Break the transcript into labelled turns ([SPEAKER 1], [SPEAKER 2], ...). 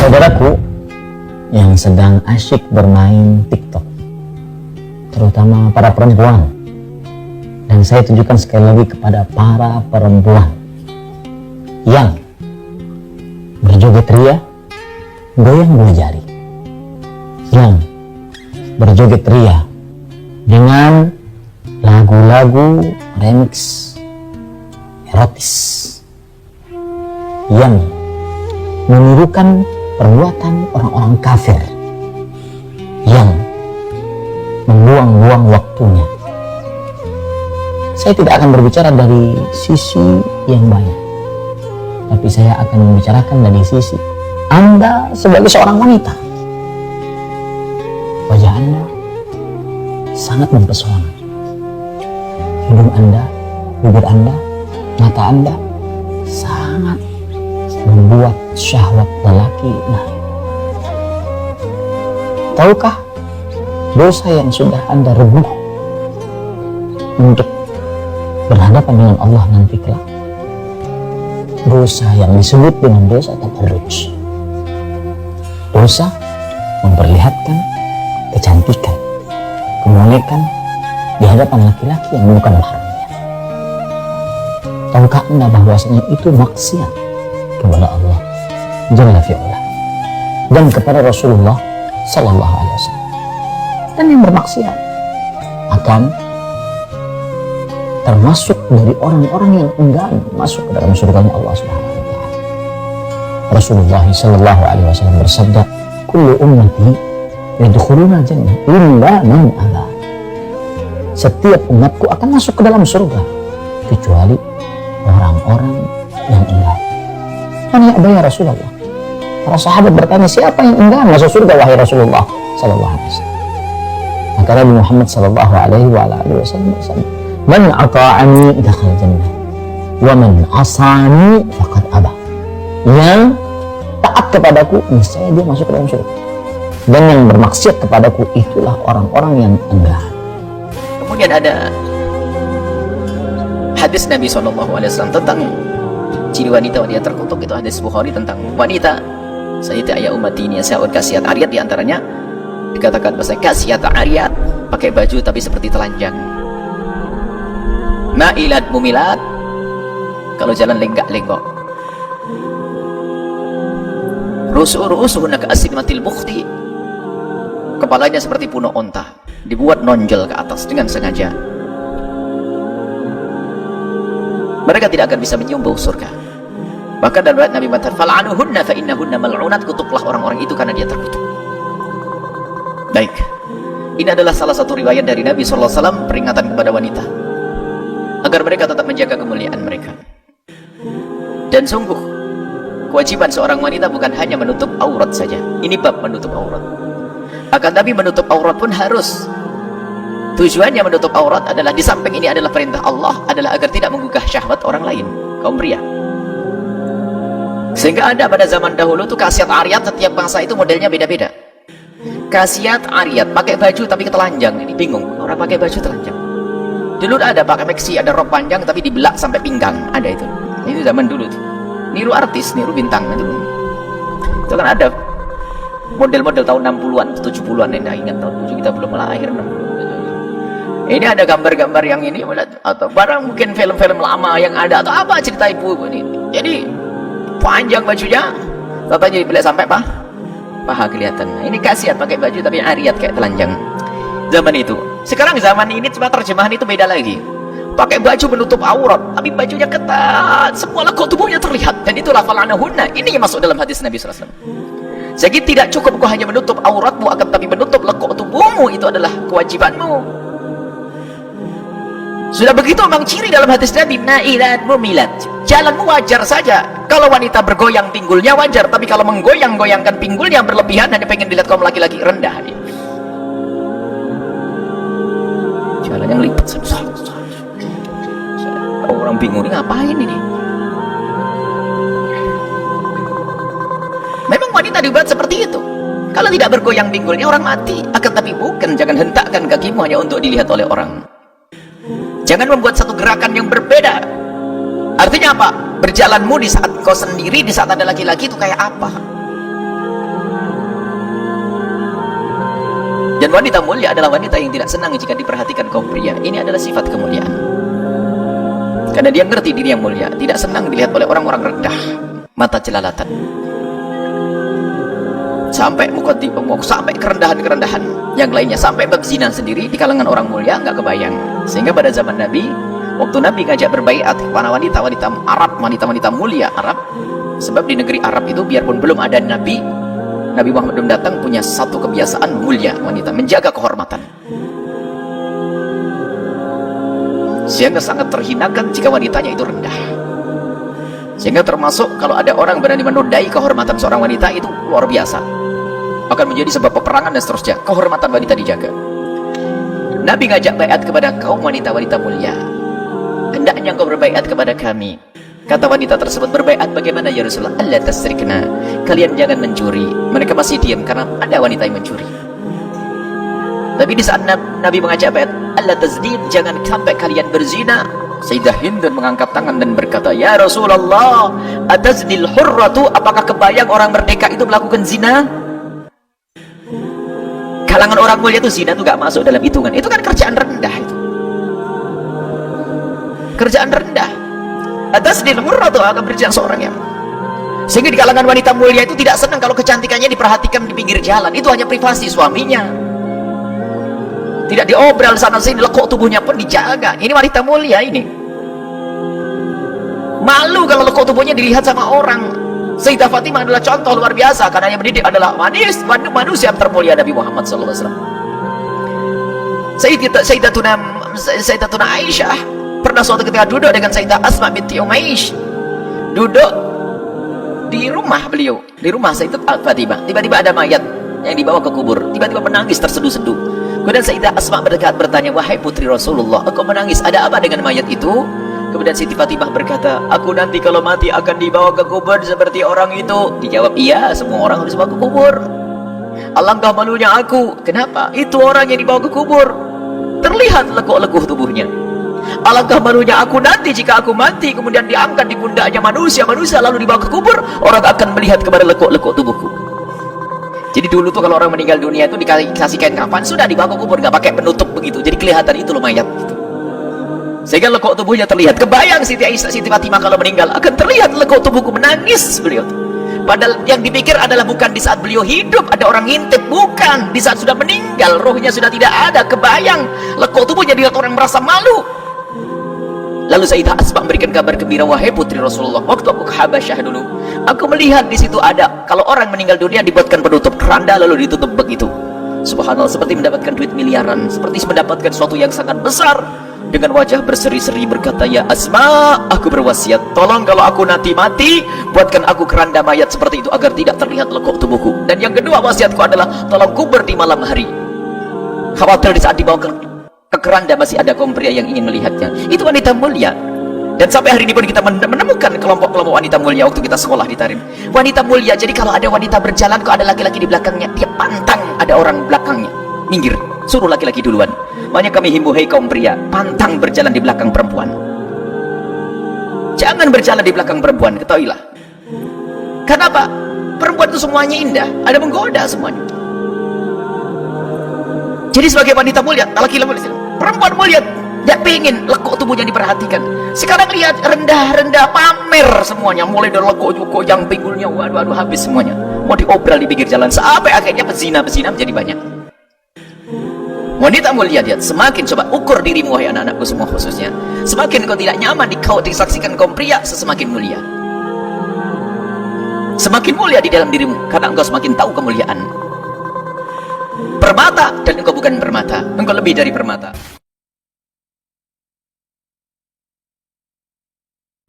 [SPEAKER 1] Saudaraku yang sedang asyik bermain TikTok, terutama para perempuan, dan saya tujukan sekali lagi kepada para perempuan yang berjoget ria, goyang dua jari, yang berjoget ria dengan lagu-lagu remix erotis yang menirukan perbuatan orang-orang kafir yang membuang-buang waktunya. Saya tidak akan berbicara dari sisi yang banyak, tapi saya akan membicarakan dari sisi Anda sebagai seorang wanita. Wajah Anda sangat mempesona. Hidung Anda, bibir Anda, mata Anda sangat membuat syahwat lelaki naik. Tahukah dosa yang sudah Anda rebuh untuk berhadapan dengan Allah nanti kelak? Dosa yang disebut dengan dosa tabarruj. Dosa memperlihatkan kecantikan, kemolekan di hadapan laki-laki yang bukan mahramnya. Tahukah Anda bahwasanya itu maksiat kepada Allah Jalla fi'ala dan kepada Rasulullah Sallallahu Alaihi Wasallam? Dan yang bermaksiat akan termasuk dari orang-orang yang enggan masuk ke dalam surganya Allah Subhanahu wa taala. Rasulullah Sallallahu Alaihi Wasallam bersabda, "Kullu ummati yadkhuluna jannah illa man aba." Setiap umatku akan masuk ke dalam surga kecuali orang-orang yang enggan. Man ya'ba ya Rasulullah? Para sahabat bertanya, siapa yang enggan masuk surga wahai Rasulullah Sallallahu Alaihi Wasallam? Maka Nabi Muhammad Sallallahu Alaihi Wasallam bersabda, "Man ata'ani dakhala jannah, wa man asani faqad aba." Yang taat kepadaku niscaya dia masuk ke dalam surga, dan yang bermaksiat kepadaku itulah orang-orang yang enggan.
[SPEAKER 2] Kemudian ada hadis Nabi SAW tentang ciri wanita terkutuk. Itu hadis Bukhari tentang wanita sayyidati ayat umat ini yang kasiat ariyat, diantaranya dikatakan bahasa kasiat ariyat, pakai baju tapi seperti telanjang, ma'ilat mumilat, kalau jalan lenggak-lenggok, rusuhunna ka'asnimatil bukhti, kepalanya seperti punuk onta, dibuat nonjol ke atas dengan sengaja. Mereka tidak akan bisa menyumbau surga. Bahkan dalam riwayat Nabi Muhammad, "Fal'anuhunna fa innahunna mal'unat," kutuklah orang-orang itu karena dia terkutuk. Baik, ini adalah salah satu riwayat dari Nabi SAW, peringatan kepada wanita agar mereka tetap menjaga kemuliaan mereka. Dan sungguh kewajiban seorang wanita bukan hanya menutup aurat saja. Ini bab menutup aurat. Akan tapi menutup aurat pun harus, tujuannya menutup aurat adalah, di samping ini adalah perintah Allah, adalah agar tidak menggugah syahwat orang lain, kaum pria. Sehingga ada pada zaman dahulu tuh kasiat ariyat, setiap bangsa itu modelnya beda-beda. Kasiat ariyat pakai baju tapi telanjang, ini bingung orang pakai baju telanjang. Dulu ada pakai maxi, ada rok panjang tapi dibelak sampai pinggang, ada itu. Ini zaman dulu tuh. Niru artis, niru bintang itu. Itu kan ada model-model tahun 60-an, 70-an, ini ingat tahun 7 kita belum lahir. Ini ada gambar-gambar yang ini, atau barang mungkin film-film lama yang ada, atau apa cerita ibu ini. Jadi panjang bajunya, bapak jadi belak sampai paha kelihatan. Nah, ini kasiat pakai baju tapi ariyat kayak telanjang. Zaman itu. Sekarang zaman ini cuma terjemahan itu beda lagi. Pakai baju menutup aurat, tapi bajunya ketat, semua lekuk tubuhnya terlihat. Dan itulah fal'anahunna. Ini yang masuk dalam hadis Nabi SAW. Jadi tidak cukup kau hanya menutup auratmu, akan tapi menutup lekuk tubuhmu, itu adalah kewajibanmu. Sudah begitu memang ciri dalam hadis Nabi, na'ilat mumilat. Jalanmu wajar saja. Kalau wanita bergoyang pinggulnya wajar, tapi kalau menggoyang-goyangkan pinggulnya berlebihan, hanya pengen dilihat kaum laki-laki, rendah dia. Jalan yang lipat, orang bingung ini ngapain ini. Memang wanita dibuat seperti itu. Kalau tidak bergoyang pinggulnya orang mati. Akan tapi bukan, jangan hentakkan kakimu hanya untuk dilihat oleh orang. Jangan membuat satu gerakan yang berbeda. Artinya apa? Berjalanmu di saat kau sendiri, di saat ada laki-laki itu kayak apa? Dan wanita mulia adalah wanita yang tidak senang jika diperhatikan kaum pria. Ini adalah sifat kemuliaan. Karena dia ngerti diri yang mulia, tidak senang dilihat oleh orang-orang rendah, mata jelalatan. Sampai sampai kerendahan-kerendahan yang lainnya, sampai bab zina sendiri di kalangan orang mulia nggak kebayang. Sehingga pada zaman Nabi, waktu Nabi ngajak berbaiat kepada wanita-wanita Arab, wanita-wanita mulia Arab, sebab di negeri Arab itu biarpun belum ada Nabi Muhammad belum datang, punya satu kebiasaan mulia wanita, menjaga kehormatan. Sehingga sangat terhinakan jika wanitanya itu rendah. Sehingga termasuk kalau ada orang berani menodai kehormatan seorang wanita, itu luar biasa, akan menjadi sebab peperangan dan seterusnya. Kehormatan wanita dijaga. Nabi ngajak baiat kepada kaum wanita-wanita mulia, hendaknya engkau berbaiat kepada kami. Kata wanita tersebut, berbaiat bagaimana ya Rasulullah? Allah tasrikna, kalian jangan mencuri. Mereka masih diam karena ada wanita yang mencuri. Tapi di saat Nabi mengajak baiat, Allah tazdid, jangan sampai kalian berzina. Sayyidah Hind mengangkat tangan dan berkata, ya Rasulullah, ataznil hurratu, apakah kebayang orang merdeka itu melakukan zina? Kalangan orang mulia itu zina itu gak masuk dalam hitungan. Itu kan kerjaan rendah itu. Kerjaan rendah. Ataznil hurratu, akan berjalan seorang yang. Sehingga di kalangan wanita mulia itu tidak senang kalau kecantikannya diperhatikan di pinggir jalan. Itu hanya privasi suaminya. Tidak diobral sana sini, lekuk tubuhnya pun dijaga. Ini wanita mulia ini. Malu kalau lekuk tubuhnya dilihat sama orang. Sayyidah Fatimah adalah contoh luar biasa, karena yang mendidik adalah manusia termulia Nabi Muhammad SAW. Sayyidatuna Aisyah pernah suatu ketika duduk dengan Sayyidah Asma binti Umaish. Duduk di rumah beliau, di rumah Sayyidah Fatimah. Tiba-tiba ada mayat yang dibawa ke kubur. Tiba-tiba menangis terseduh-seduh. Kemudian Sayyidah Asma bertanya, wahai putri Rasulullah, engkau menangis, ada apa dengan mayat itu? Kemudian Siti Fatimah berkata, aku nanti kalau mati akan dibawa ke kubur seperti orang itu. Dijawab, iya, semua orang harus dibawa ke kubur. Alangkah malunya aku. Kenapa? Itu orang yang dibawa ke kubur, terlihat lekuk-lekuh tubuhnya. Alangkah malunya aku nanti jika aku mati, kemudian diangkat di pundaknya manusia lalu dibawa ke kubur, orang akan melihat kepada lekuk-lekuk tubuhku. Jadi dulu tuh kalau orang meninggal dunia itu dikasih kain kafan, sudah dibawa ke kubur, gak pakai penutup begitu. Jadi kelihatan itu loh mayat gitu. Sehingga lekuk tubuhnya terlihat. Kebayang Siti Fatimah kalau meninggal, akan terlihat lekuk tubuhku, menangis beliau. Padahal yang dipikir adalah bukan di saat beliau hidup ada orang ngintip, bukan. Di saat sudah meninggal, rohnya sudah tidak ada. Kebayang lekuk tubuhnya dilihat orang, merasa malu. Lalu Sayyidah Asma memberikan kabar gembira, wahai putri Rasulullah, waktu aku ke Habasyah dulu, aku melihat di situ ada, kalau orang meninggal dunia dibuatkan penutup keranda lalu ditutup begitu. Subhanallah, seperti mendapatkan duit miliaran, seperti mendapatkan sesuatu yang sangat besar. Dengan wajah berseri-seri berkata, ya Asma, aku berwasiat, tolong kalau aku nanti mati, buatkan aku keranda mayat seperti itu agar tidak terlihat lekuk tubuhku. Dan yang kedua wasiatku adalah, tolong kubur di malam hari. Khawatir di saat dibawa ke keranda masih ada kaum pria yang ingin melihatnya. Itu wanita mulia. Dan sampai hari ini pun kita menemukan kelompok-kelompok wanita mulia waktu kita sekolah di Tarim. Wanita mulia, jadi kalau ada wanita berjalan kok ada laki-laki di belakangnya, dia pantang ada orang belakangnya, minggir, suruh laki-laki duluan. Makanya kami himbau, hei kaum pria, pantang berjalan di belakang perempuan. Jangan berjalan di belakang perempuan, ketahuilah. Kenapa? Perempuan itu semuanya indah, ada menggoda semuanya. Jadi sebagai wanita mulia, laki-laki perempuan mulia, tidak pengen lekuk tubuhnya diperhatikan. Sekarang lihat rendah-rendah, pamer semuanya, mulai dari lekuk yang pinggulnya, waduh habis semuanya. Mau diobral di pinggir jalan, sampai akhirnya pezina menjadi banyak. Wanita mulia, lihat, semakin coba ukur dirimu wahai anak-anakku semua khususnya. Semakin kau tidak nyaman kau disaksikan kaum pria, semakin mulia. Semakin mulia di dalam dirimu, karena engkau semakin tahu kemuliaan. Permata, dan engkau bukan permata, engkau lebih dari permata.